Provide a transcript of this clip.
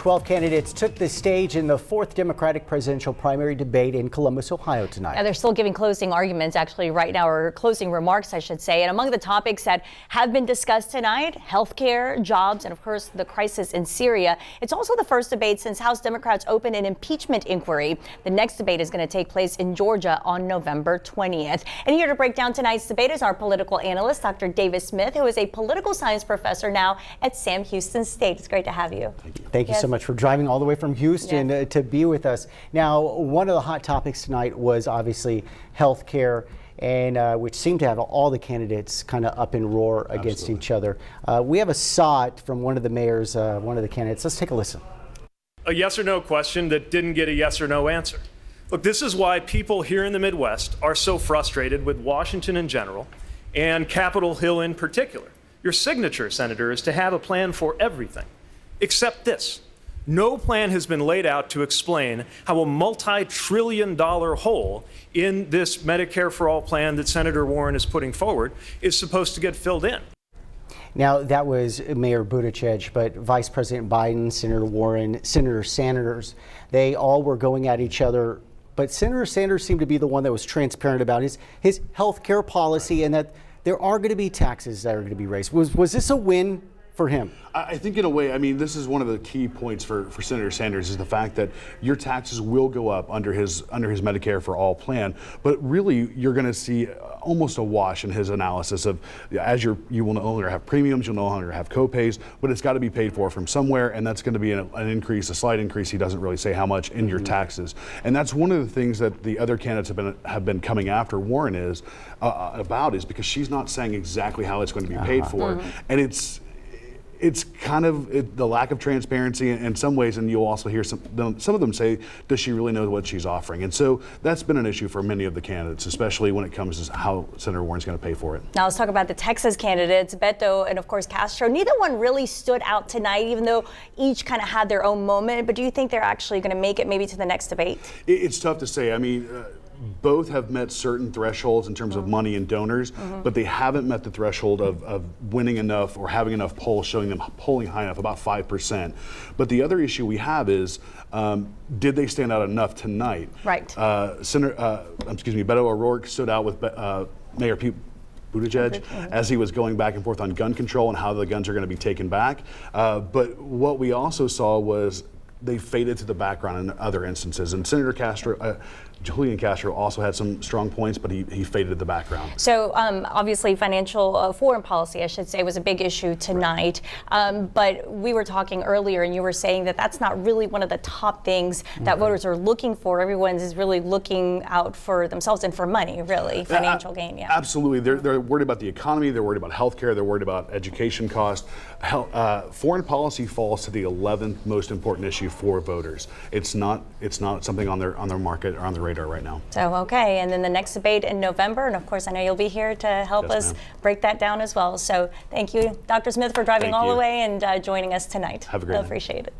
12 candidates took the stage in the 4th Democratic presidential primary debate in Columbus, Ohio tonight. Yeah, they're still giving closing arguments actually right now, or closing remarks, I should say. And among the topics that have been discussed tonight, healthcare, jobs, and of course the crisis in Syria. It's also the first debate since House Democrats opened an impeachment inquiry. The next debate is going to take place in Georgia on November 20th. And here to break down tonight's debate is our political analyst, Dr. Davis Smith, who is a political science professor now at Sam Houston State. It's great to have you. Thank you so much for driving all the way from Houston to be with us. Now, one of the hot topics tonight was obviously health care, and which seemed to have all the candidates kind of up in roar against each other. We have a SOT from one of the mayors, one of the candidates. Let's take a listen. A yes or no question that didn't get a yes or no answer. Look, this is why people here in the Midwest are so frustrated with Washington in general and Capitol Hill in particular. Your signature, Senator, is to have a plan for everything, except this. No plan has been laid out to explain how a multi-trillion-dollar hole in this Medicare for All plan that Senator Warren is putting forward is supposed to get filled in. Now, that was Mayor Buttigieg, but Vice President Biden, Senator Warren, Senator Sanders, they all were going at each other. But Senator Sanders seemed to be the one that was transparent about his health care policy and that there are going to be taxes that are going to be raised. Was this a win for him? I think in a way, I mean, this is one of the key points for Senator Sanders is the fact that your taxes will go up under his Medicare for All plan, but really you're going to see almost a wash in his analysis of as you will no longer have premiums, you'll no longer have co-pays, but it's got to be paid for from somewhere, and that's going to be an increase, a slight increase. He doesn't really say how much in your taxes, and that's one of the things that the other candidates have been coming after Warren is because she's not saying exactly how it's going to be paid for, and it's kind of the lack of transparency in some ways, and you'll also hear some of them say, does she really know what she's offering? And so that's been an issue for many of the candidates, especially when it comes to how Senator Warren's going to pay for it. Now let's talk about the Texas candidates, Beto and of course Castro. Neither one really stood out tonight, even though each kind of had their own moment. But do you think they're actually going to make it maybe to the next debate? It's tough to say. I mean, both have met certain thresholds in terms of money and donors, but they haven't met the threshold of winning enough or having enough polls showing them polling high enough, about 5%. But the other issue we have is, did they stand out enough tonight? Right. Beto O'Rourke stood out with Mayor Pete Buttigieg as he was going back and forth on gun control and how the guns are going to be taken back. But what we also saw was they faded to the background in other instances. And Senator Julian Castro also had some strong points, but he faded to the background. So obviously foreign policy, I should say, was a big issue tonight. But we were talking earlier and you were saying that that's not really one of the top things that voters are looking for. Everyone is really looking out for themselves and for money, really, financial gain. Yeah. Absolutely. They're worried about the economy. They're worried about health care. They're worried about education costs. Foreign policy falls to the 11th most important issue for voters. It's not something on their market or on their radar right now. So, okay, and then the next debate in November, and of course I know you'll be here to help us break that down as well. So thank you, Dr. Smith, for driving all the way and joining us tonight. Have a great night. Appreciate it.